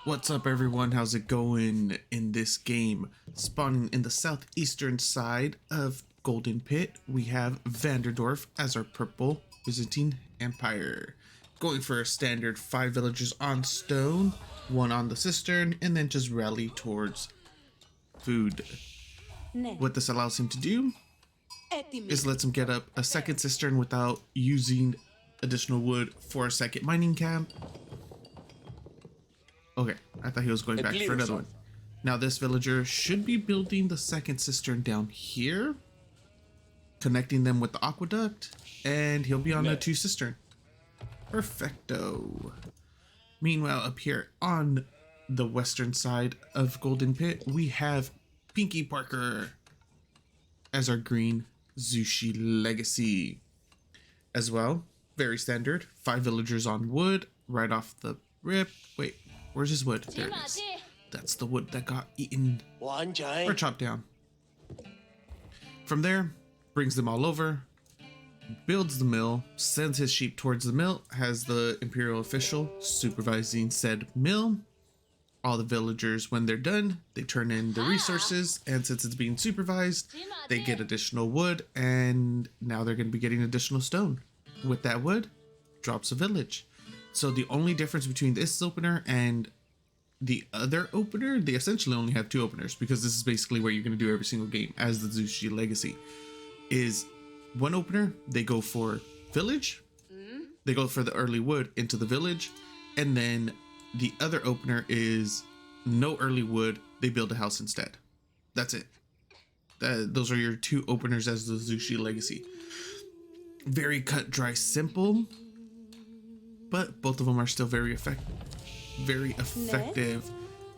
What's up everyone, how's it going? In this game, spawning in the southeastern side of Golden Pit, we have VanDerDorf as our purple Byzantine Empire. Going for a standard 5 villagers on stone, 1 on the cistern, and then just rally towards food. What this allows him to do is lets him get up a second cistern without using additional wood for a second mining camp. Okay, I thought he was going back for another one. Now this villager should be building the second cistern down here, connecting them with the aqueduct, and he'll be on a 2 cistern. Perfecto. Meanwhile, up here on the western side of Golden Pit, we have Pinky Parker as our green Zhu Xi Legacy. As well, very standard, 5 villagers on wood, right off the rip. Wait. Where's his wood? There it is. That's the wood that got eaten or chopped down. From there, brings them all over, builds the mill, sends his sheep towards the mill, has the imperial official supervising said mill. All the villagers, when they're done, they turn in the resources, and since it's being supervised, they get additional wood, and now they're going to be getting additional stone. With that wood, drops a village. So the only difference between this opener and the other opener, they essentially only have 2 openers, because this is basically what you're going to do every single game as the Zhu Xi Legacy. Is one opener, they go for village, they go for the early wood into the village, and then the other opener is no early wood, they build a house instead. That's it. Those are your 2 openers as the Zhu Xi Legacy. Very cut, dry, simple. But both of them are still very effective.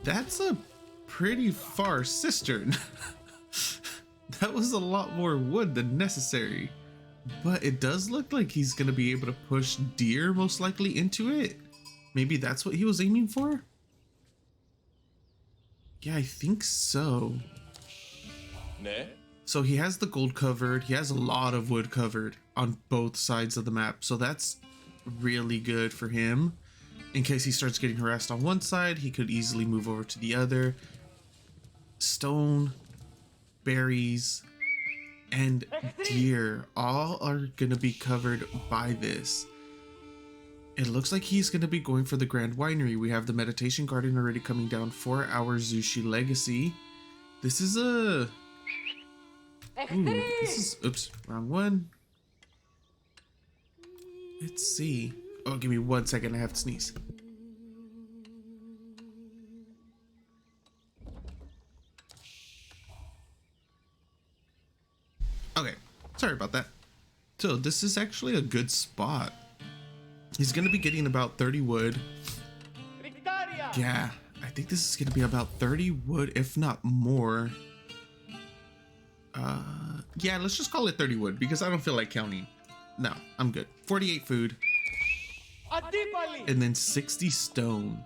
That's a pretty far cistern. That was a lot more wood than necessary. But it does look like he's going to be able to push deer most likely into it. Maybe that's what he was aiming for? Yeah, I think so. So he has the gold covered. He has a lot of wood covered on both sides of the map. So that's really good for him. In case he starts getting harassed on one side, he could easily move over to the other. Stone, berries, and deer all are gonna be covered by this. It looks like he's gonna be going for the Grand Winery. We have the Meditation Garden already coming down for our Zhu Xi Legacy. This is a... oops, wrong one. Let's see. Oh, give me 1 second. I have to sneeze. Okay. Sorry about that. So this is actually a good spot. He's going to be getting about 30 wood. Yeah, I think this is going to be about 30 wood, if not more. Yeah, let's just call it 30 wood because I don't feel like counting. No, I'm good. 48 food. And then 60 stone.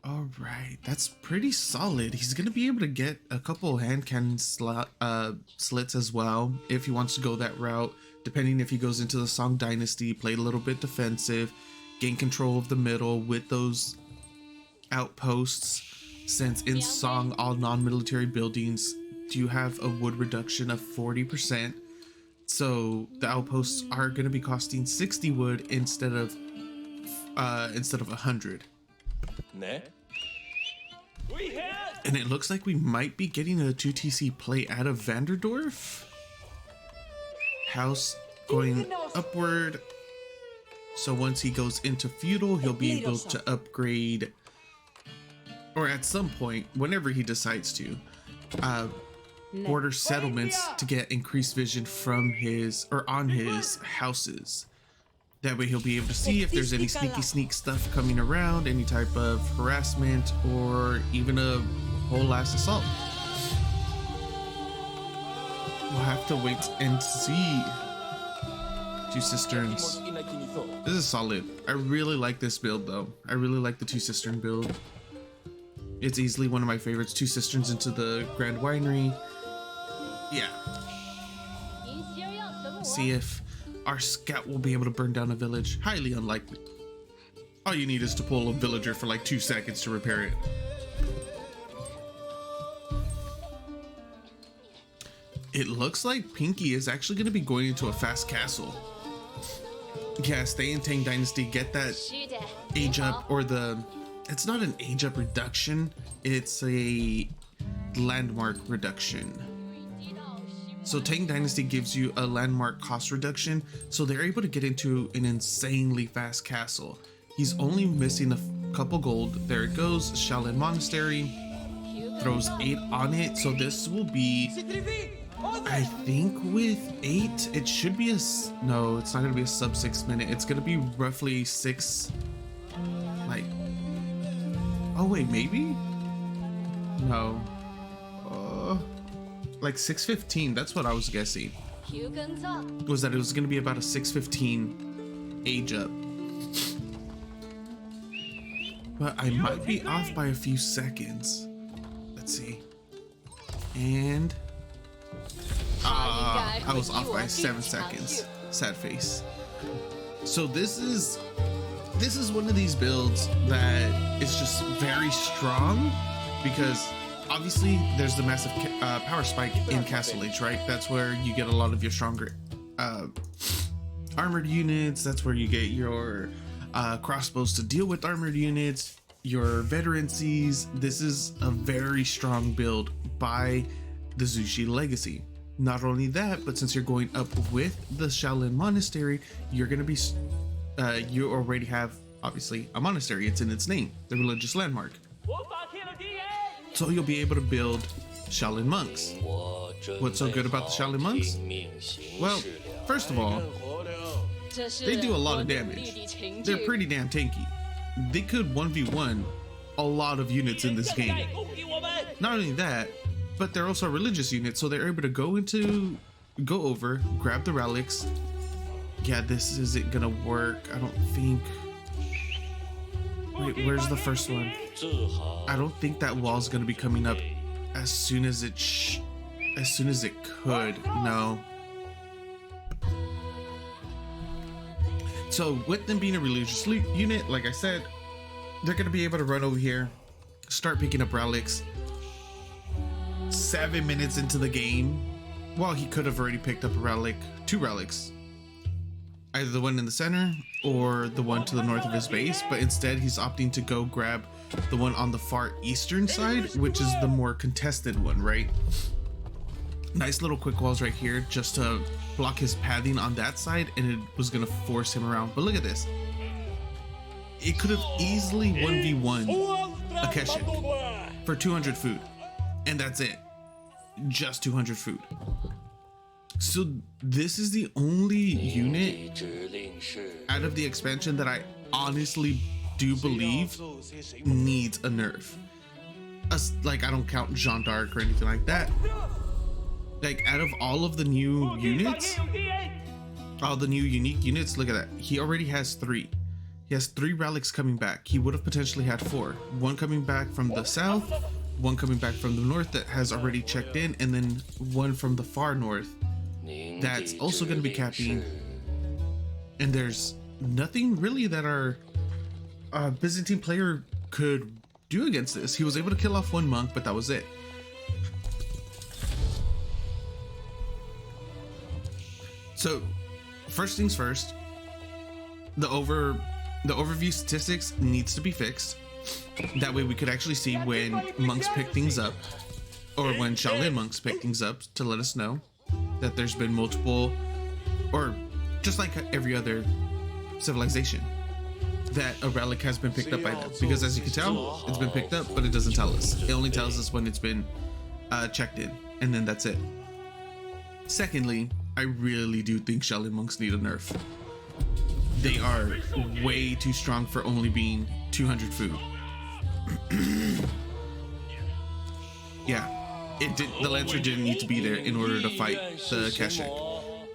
All right, that's pretty solid. He's going to be able to get a couple hand cannon slits as well if he wants to go that route. Depending if he goes into the Song Dynasty, play a little bit defensive, gain control of the middle with those outposts. Since in Song, all non-military buildings do have a wood reduction of 40%. So the outposts are going to be costing 60 wood instead of 100. And it looks like we might be getting a 2TC play out of VanDerDorf. House going upward. So once he goes into feudal, he'll be able to upgrade, or at some point, whenever he decides to, border settlements to get increased vision from his or on his houses. That way he'll be able to see if there's any sneak stuff coming around, any type of harassment, or even a whole ass assault. We'll have to wait and see. 2 cisterns. This is solid. I really like this build though. I really like the 2 cistern build. It's easily one of my favorites. 2 cisterns into the Grand Winery. Yeah. See if our scout will be able to burn down a village. Highly unlikely. All you need is to pull a villager for like 2 seconds to repair it. It looks like Pinky is actually going to be going into a fast castle. Yeah, stay in Tang Dynasty, get that age up, or it's not an age up reduction, it's a landmark reduction. So Tang Dynasty gives you a landmark cost reduction, so they're able to get into an insanely fast castle. He's only missing a couple gold. There it goes, Shaolin Monastery, throws 8 on it, so this will be, I think with 8, it should be no, it's not gonna be a sub 6 minute. It's gonna be roughly 6, like, oh wait, maybe? No. Like 6:15, that's what I was guessing. Was that it was gonna be about a 6:15 age up. But I might be off by a few seconds. Let's see. And I was off by 7 seconds. Sad face. So this is one of these builds that is just very strong, because obviously there's the massive power spike in Castle Age, right? That's where you get a lot of your stronger armored units. That's where you get your crossbows to deal with armored units, your veterancies. This is a very strong build by the Zhu Xi Legacy. Not only that, but since you're going up with the Shaolin Monastery, you're going to be you already have obviously a monastery. It's in its name, the religious landmark. So you'll be able to build Shaolin monks. What's so good about the Shaolin monks? Well, first of all, they do a lot of damage. They're pretty damn tanky. They could 1v1 a lot of units in this game. Not only that, but they're also religious units, so they're able to go over, grab the relics. Yeah, this isn't gonna work, I don't think. Wait, where's the first one? I don't think that wall's gonna be coming up as soon as it could. No. So with them being a religious unit, like I said, they're gonna be able to run over here, start picking up relics. 7 minutes into the game, well, he could have already picked up a relic, 2 relics, either the one in the center or the one to the north of his base, but instead he's opting to go grab the one on the far eastern side, which is the more contested one, right? Nice little quick walls right here just to block his pathing on that side, and it was gonna force him around. But look at this, it could have easily 1v1 a Keshik for 200 food, and that's it, just 200 food. So this is the only unit out of the expansion that I honestly do believe needs a nerf. Like, I don't count Jeanne d'Arc or anything like that. Like, out of all of the new units, all the new unique units, look at that. He already has 3. He has 3 relics coming back. He would have potentially had 4. 1 coming back from the south, 1 coming back from the north that has already checked in, and then 1 from the far north that's also going to be capping. And there's nothing really that our Byzantine player could do against this. He was able to kill off 1 monk, but that was it. So first things first, the overview statistics needs to be fixed. That way we could actually see when monks pick things up, or when Shaolin monks pick things up, to let us know that there's been multiple, or just like every other civilization, that a relic has been picked up by them. Because as you can tell, it's been picked up, but it doesn't tell us. It only tells us when it's been checked in, and then that's it. Secondly, I really do think Shaolin monks need a nerf. They are way too strong for only being 200 food. Yeah, the Lancer didn't need to be there in order to fight the Keshik.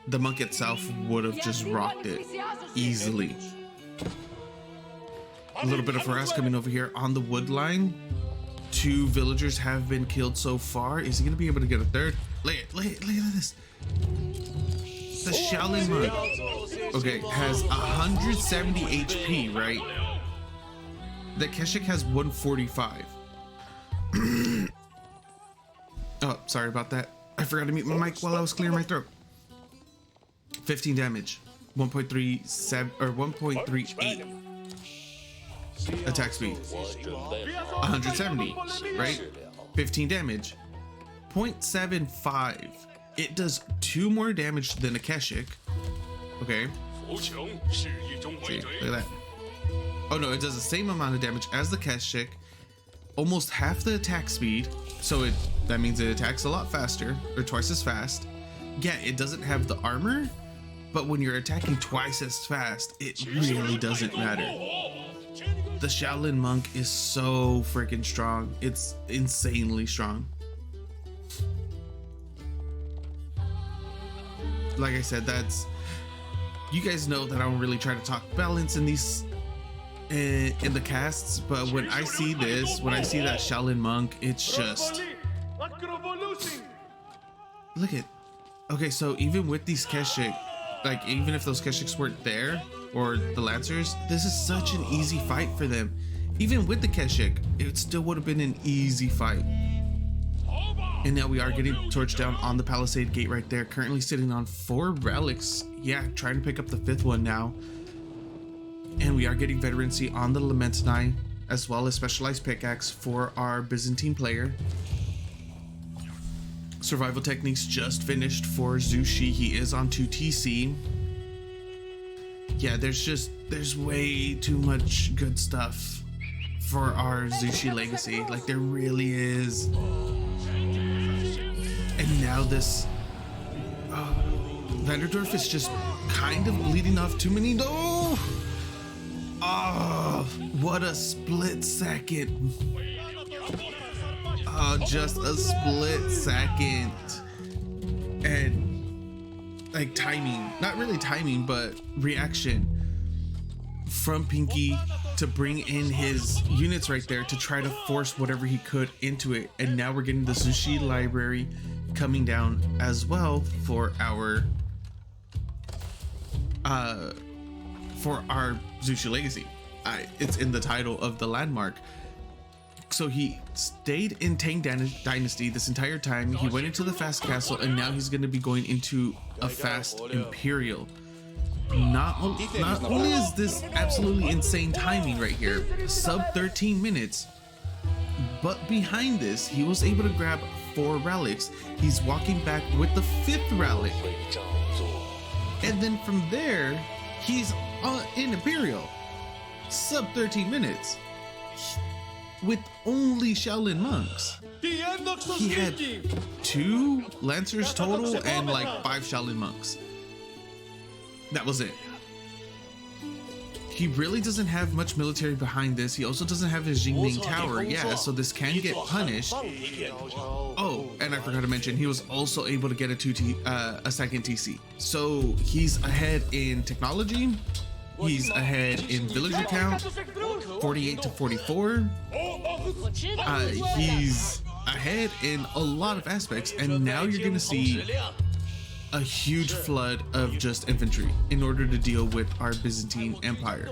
The monk itself would have just rocked it easily. A little bit of harass coming over here on the wood line. 2 villagers have been killed so far. Is he gonna be able to get a third? Look at this. The Shaolin monk, okay, has 170 HP, right? The Keshik has 145. Oh, sorry about that. I forgot to mute my mic while I was clearing my throat. 15 damage, 1.37 or 1.38 attack speed, 170, right? 15 damage, 0.75. It does 2 more damage than a Keshik. Okay. See, look at that. Oh no, it does the same amount of damage as the Keshik, almost half the attack speed. So that means it attacks a lot faster, or twice as fast. Yeah, it doesn't have the armor, but when you're attacking twice as fast, it really doesn't matter. The Shaolin monk is so freaking strong. It's insanely strong. Like I said, you guys know that I don't really try to talk balance in these in the casts, but when I see this, when I see that Shaolin monk, it's just look at. Okay, so even with these Keshik, like even if those Keshiks weren't there, or the Lancers, this is such an easy fight for them. Even with the Keshik, it still would have been an easy fight. And now we are getting torched down on the Palisade Gate right there, currently sitting on 4 relics. Yeah, trying to pick up the 5th one now. And we are getting veterancy on the Lamentinai, as well as specialized pickaxe for our Byzantine player. Survival techniques just finished for Zhu Xi. He is on 2 TC. Yeah, there's way too much good stuff for our Zhu Xi Legacy. Like, there really is. And now this VanDerDorf is just kind of bleeding off too many. No! Oh, what a split second. Oh, just a split second. And like timing, not really timing, but reaction from Pinky to bring in his units right there to try to force whatever he could into it. And now we're getting the Zhu Xi library coming down as well for our Zhu Xi Legacy. It's in the title of the landmark. So he stayed in Tang Dynasty this entire time. He went into the Fast Castle, and now he's going to be going into a Fast Imperial. Not only is this absolutely insane timing right here, sub 13 minutes, but behind this, he was able to grab 4 relics. He's walking back with the 5th relic. And then from there, he's in Imperial. Sub 13 minutes. With only Shaolin monks. He had 2 Lancers total and like 5 Shaolin monks. That was it. He really doesn't have much military behind this. He also doesn't have his Jingning Tower. Yeah, so this can get punished. Oh, and I forgot to mention, he was also able to get a 2nd TC. So he's ahead in technology. He's ahead in villager count, 48 to 44. He's ahead in a lot of aspects, and now you're going to see a huge flood of just infantry in order to deal with our Byzantine Empire.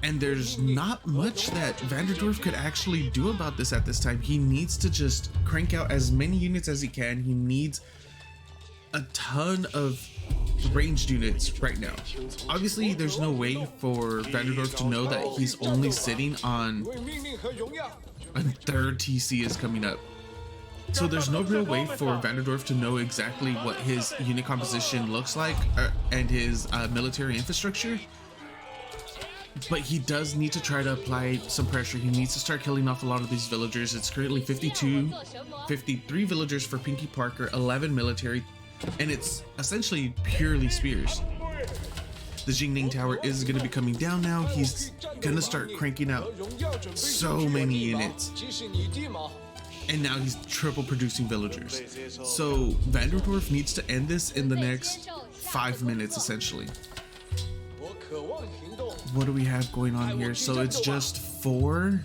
And there's not much that VanDerDorf could actually do about this at this time. He needs to just crank out as many units as he can. He needs a ton of ranged units right now. Obviously, there's no way for VanDerDorf to know that he's only sitting on a 3rd TC is coming up. So there's no real way for VanDerDorf to know exactly what his unit composition looks like and his military infrastructure. But he does need to try to apply some pressure. He needs to start killing off a lot of these villagers. It's currently 53 villagers for Pinky Parker, 11 military, and it's essentially purely spears. The Jingning Tower is going to be coming down now. He's going to start cranking out so many units. And now he's triple producing villagers. So VanDerDorf needs to end this in the next 5 minutes, essentially. What do we have going on here? So it's just 4.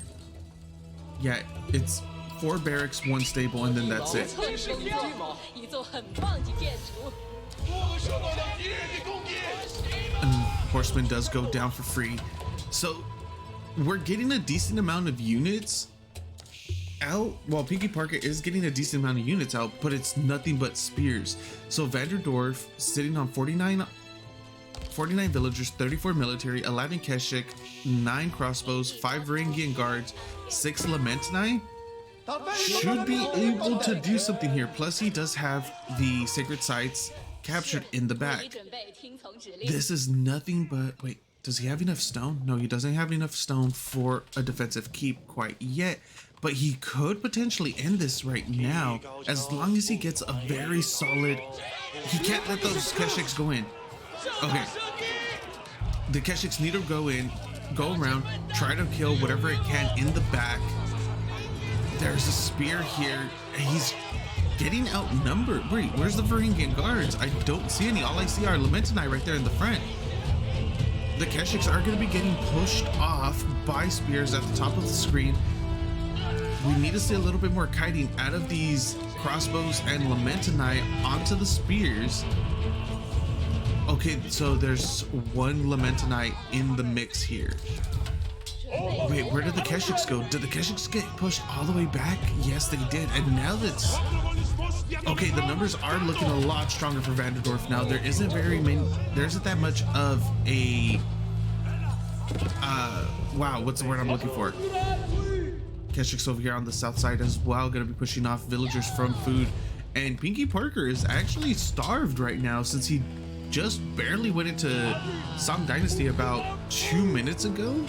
Yeah, it's 4 barracks, 1 stable, and then that's it. And Horseman does go down for free. So we're getting a decent amount of units out. Well, Pinky Parker is getting a decent amount of units out, but it's nothing but spears. So VanDerDorf sitting on 49 villagers, 34 military, 11 Keshik, 9 crossbows, 5 Varangian guards, 6 Lamentini. Should be able to do something here. Plus he does have the sacred sites captured in the back. This is nothing but, wait, does he have enough stone? No, he doesn't have enough stone for a defensive keep quite yet, but he could potentially end this right now as long as he gets a very solid. He can't let those Keshiks go in. Okay, the Keshiks need to go in, go around, try to kill whatever it can in the back. There's a spear here. He's getting outnumbered. Wait, where's the Varangian guards? I don't see any. All I see are Lamentini right there in the front. The Keshiks are going to be getting pushed off by spears at the top of the screen. We need to see a little bit more kiting out of these crossbows and Lamentini onto the spears. Okay, so there's one Lamentini in the mix here. Wait, where did the Keshiks go? Did the Keshiks get pushed all the way back? Yes, they did. And now that's... Okay, the numbers are looking a lot stronger for VanDerDorf now. There isn't that much of a... wow, what's the word I'm looking for? Keshiks over here on the south side as well, gonna be pushing off villagers from food. And Pinky Parker is actually starved right now since he just barely went into Song Dynasty about 2 minutes ago.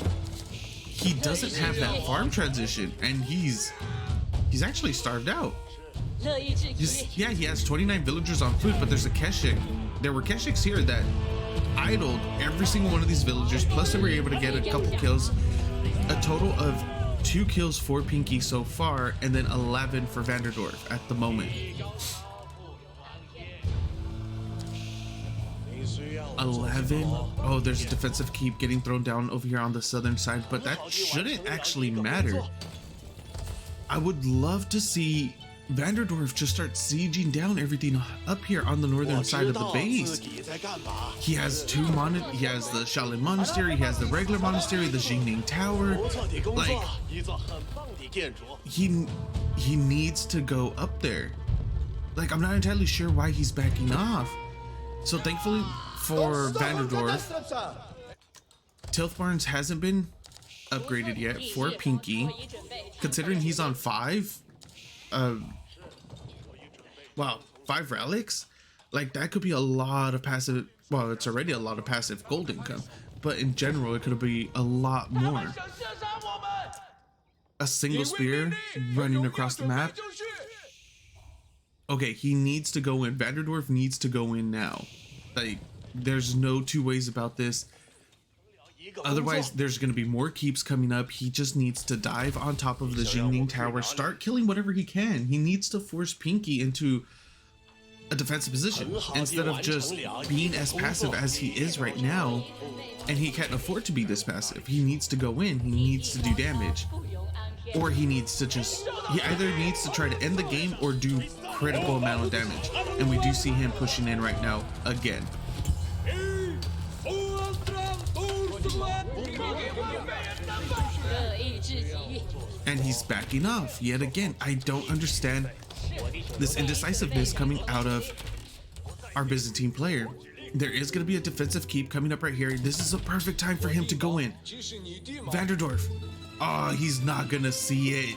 He doesn't have that farm transition, and he's actually starved out. Yeah, he has 29 villagers on food, but there's a Keshik. There were Keshiks here that idled every single one of these villagers, plus they were able to get a couple kills. A total of 2 kills for Pinky so far, and then 11 for VanDerDorf at the moment. 11. Oh, there's a defensive keep getting thrown down over here on the southern side, but that shouldn't actually matter. I would love to see VanDerDorf just start sieging down everything up here on the northern side of the base. He has he has the Shaolin Monastery, he has the regular monastery, the Jingning Tower. Like, he needs to go up there. Like, I'm not entirely sure why he's backing off. So thankfully for VanDerDorf, Tilth Barns hasn't been upgraded yet for Pinky, considering he's on 5. Wow, 5 relics? Like, that could be a lot of passive. Well, it's already a lot of passive gold income, but in general it could be a lot more. A single spear running across the map. Okay, he needs to go in. VanDerDorf needs to go in now. Like, there's no two ways about this. Otherwise, there's going to be more keeps coming up. He just needs to dive on top of the Jingning Tower, start killing whatever he can. He needs to force Pinky into a defensive position instead of just being as passive as he is right now. And he can't afford to be this passive. He needs to go in. He needs to do damage. Or he needs to he either needs to try to end the game or do critical amount of damage. And we do see him pushing in right now again. And he's backing off yet again. I don't understand this indecisiveness coming out of our Byzantine player. There is going to be a defensive keep coming up right here. This is a perfect time for him to go in. VanDerDorf. Oh, he's not going to see it.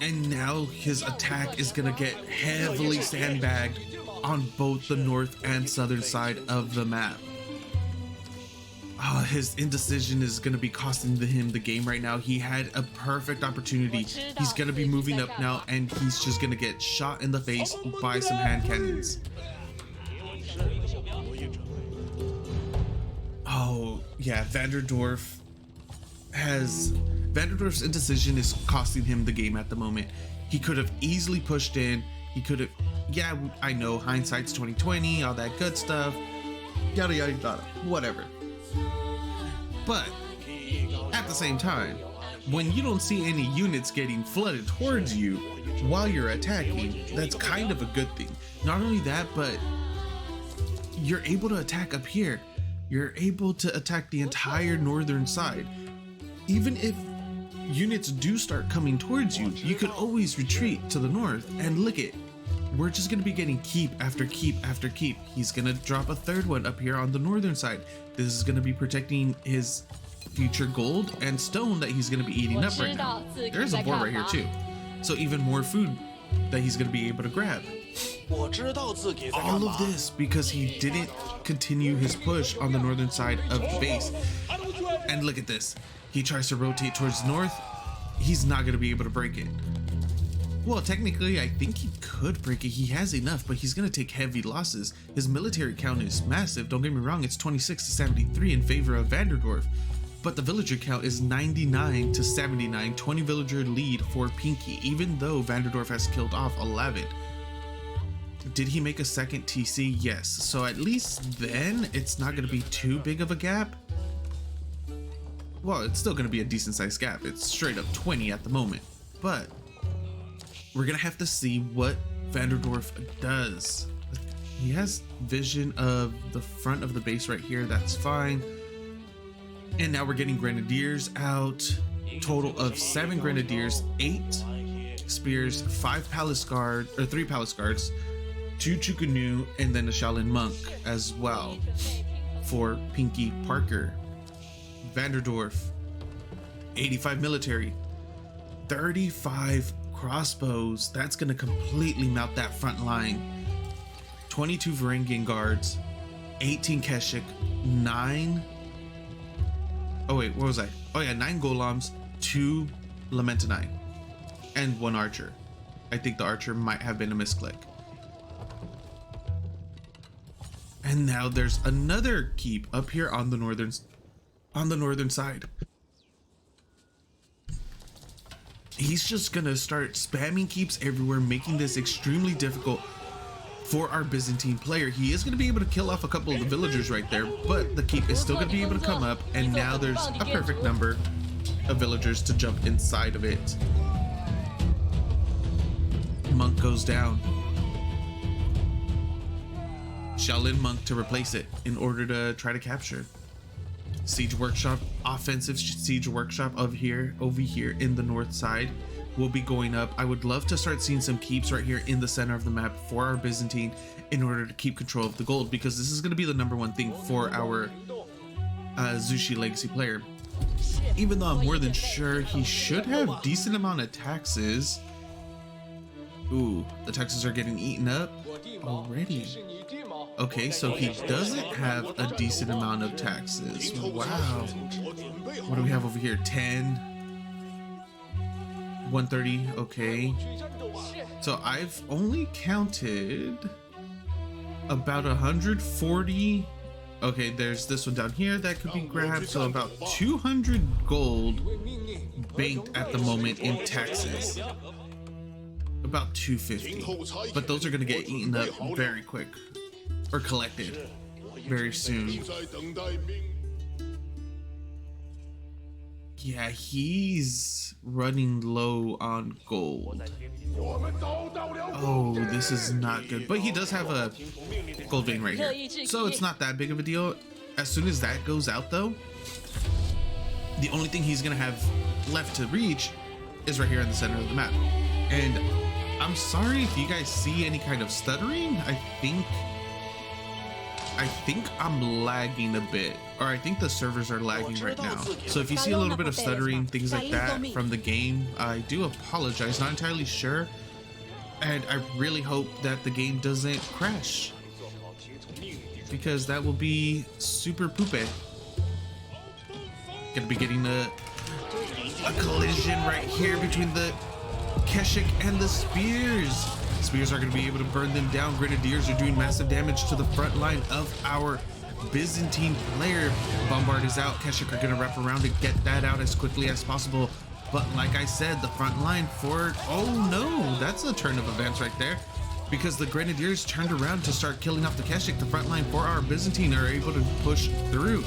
And now his attack is going to get heavily sandbagged on both the north and southern side of the map. Oh, his indecision is going to be costing him the game right now. He had a perfect opportunity. He's going to be moving up now, and he's just going to get shot in the face by some hand cannons. Oh, yeah, VanDerDorf's indecision is costing him the game at the moment. He could have easily pushed in. He could have, yeah, I know, hindsight's 2020, all that good stuff, yada yada yada, whatever. But at the same time, when you don't see any units getting flooded towards you while you're attacking, that's kind of a good thing. Not only that, but you're able to attack up here. you're able to attack the entire northern side. Even if units do start coming towards you, you could always retreat to the north. And look it, we're just going to be getting keep after keep after keep. He's going to drop a third one up here on the northern side. This is going to be protecting his future gold and stone that he's going to be eating up right now. There's a boar right here too. So even more food that he's going to be able to grab. All of this because he didn't continue his push on the northern side of the base. And look at this. He tries to rotate towards the north. He's not going to be able to break it. Well, technically, I think he could break it. He has enough, but he's going to take heavy losses. His military count is massive. Don't get me wrong, it's 26 to 73 in favor of VanDerDorf. But the villager count is 99 to 79, 20 villager lead for Pinky, even though VanDerDorf has killed off 11. Did he make a second TC? Yes. So at least then it's not going to be too big of a gap. Well, it's still going to be a decent sized gap. It's straight up 20 at the moment. But we're going to have to see what VanDerDorf does. He has vision of the front of the base right here. That's fine. And now we're getting grenadiers out. Total of 7 grenadiers, 8 spears, 5 palace guard, or 3 palace guards, 2 Chukunu, and then a Shaolin monk as well for Pinky Parker. VanDerDorf, 85 military, 35 crossbows. That's going to completely melt that front line. 22 Varangian guards, 18 Keshik, 9. Oh wait, what was I? Oh yeah, 9 golems, 2 Lamentinine, and 1 archer. I think the archer might have been a misclick. And now there's another keep up here on the northern side. He's just gonna start spamming keeps everywhere, making this extremely difficult for our Byzantine player. He is gonna be able to kill off a couple of the villagers right there, but the keep is still gonna be able to come up, and now there's a perfect number of villagers to jump inside of it. Monk goes down. Shaolin monk to replace it in order to try to capture. Siege workshop, offensive siege workshop over here in the north side will be going up. I would love to start seeing some keeps right here in the center of the map for our Byzantine in order to keep control of the gold, because this is going to be the #1 thing for our Zhu Xi Legacy player. Even though I'm more than sure he should have decent amount of taxes. Ooh, the taxes are getting eaten up already. Okay, so he doesn't have a decent amount of taxes. Wow. What do we have over here? 10, 130. Okay. So I've only counted about 140. Okay, there's this one down here that could be grabbed. So about 200 gold banked at the moment in taxes. About 250. But those are going to get eaten up very quick. Or collected very soon. Yeah, he's running low on gold. Oh, this is not good. But he does have a gold vein right here, so it's not that big of a deal. As soon as that goes out though, the only thing he's gonna have left to reach is right here in the center of the map. And I'm sorry if you guys see any kind of stuttering. I think I'm lagging a bit, or I think the servers are lagging right now. So if you see a little bit of stuttering, things like that from the game, I do apologize. Not entirely sure, and I really hope that the game doesn't crash, because that will be super poopy. Gonna be getting a collision right here between the Keshik and the spears. Spears are going to be able to burn them down. Grenadiers are doing massive damage to the front line of our Byzantine player. Bombard is out. Keshik are going to wrap around and get that out as quickly as possible. But like I said, the front line for... Oh no, that's a turn of events right there. Because the Grenadiers turned around to start killing off the Keshik. The front line for our Byzantine are able to push through.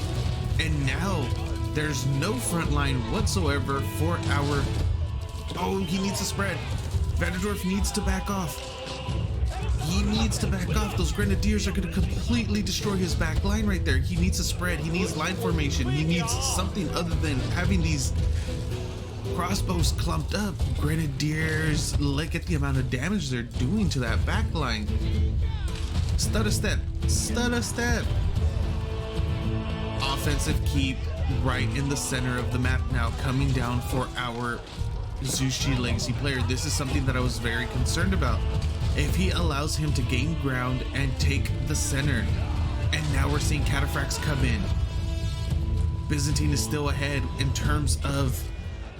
And now there's no front line whatsoever for our... Oh, he needs to spread. VanDerDorf needs to back off. He needs to back off. Those grenadiers are going to completely destroy his back line right there. He needs a spread. He needs line formation. He needs something other than having these crossbows clumped up. Grenadiers, look at the amount of damage they're doing to that back line. Stutter step. Stutter step. Offensive keep right in the center of the map now, coming down for our Zhu Xi Legacy player. This is something that I was very concerned about. If he allows him to gain ground and take the center, and now we're seeing cataphracts come in. Byzantine is still ahead in terms of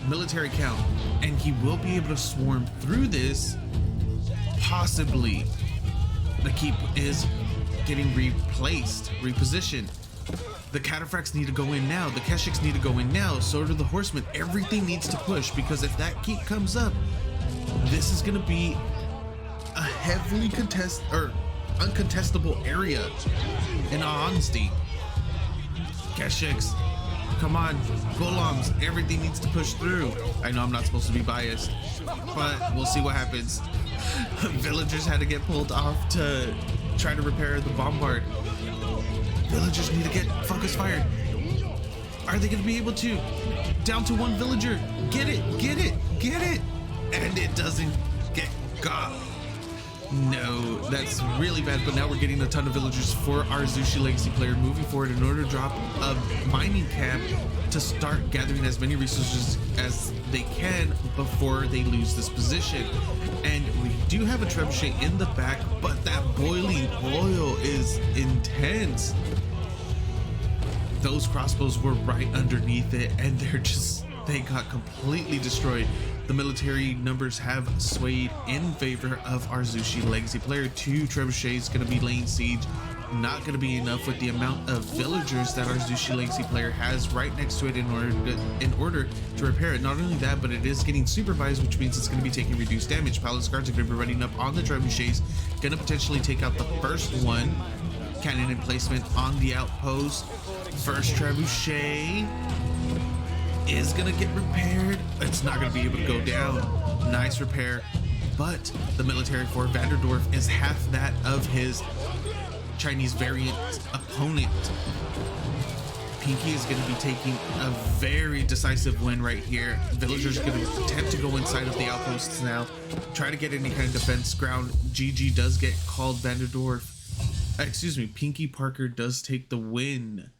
military count, and he will be able to swarm through this. Possibly the keep is getting repositioned. The cataphracts need to go in now. The keshiks need to go in now. So do the horsemen. Everything needs to push, because if that keep comes up, this is going to be a heavily uncontestable area. In all honesty, keshiks, come on, golems, everything needs to push through. I know I'm not supposed to be biased, but we'll see what happens. Villagers had to get pulled off to try to repair the bombard. Villagers need to get focus fired. Are they going to be able to? Down to one villager. Get it, get it, get it. And it doesn't get got. No, that's really bad. But now we're getting a ton of villagers for our Zhu Xi Legacy player moving forward in order to drop a mining camp to start gathering as many resources as they can before they lose this position. And we do have a trebuchet in the back, but that boiling oil is intense. Those crossbows were right underneath it, and they got completely destroyed. The military numbers have swayed in favor of our Zhu Xi Legacy player. 2 trebuchets going to be laying siege. Not going to be enough with the amount of villagers that our Zhu Xi Legacy player has right next to it in order to repair it. Not only that, but it is getting supervised, which means it's going to be taking reduced damage. Palace guards are going to be running up on the trebuchets, going to potentially take out the first one. Cannon emplacement on the outpost. First trebuchet is gonna get repaired. It's not gonna be able to go down. Nice repair, but the military for VanDerDorf is half that of his Chinese variant opponent. Pinky is going to be taking a very decisive win right here. Villagers are going to attempt to go inside of the outposts now, try to get any kind of defense ground. GG does get called. VanDerDorf, excuse me, Pinky Parker does take the win.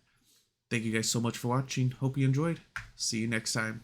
Thank you guys so much for watching. Hope you enjoyed. See you next time.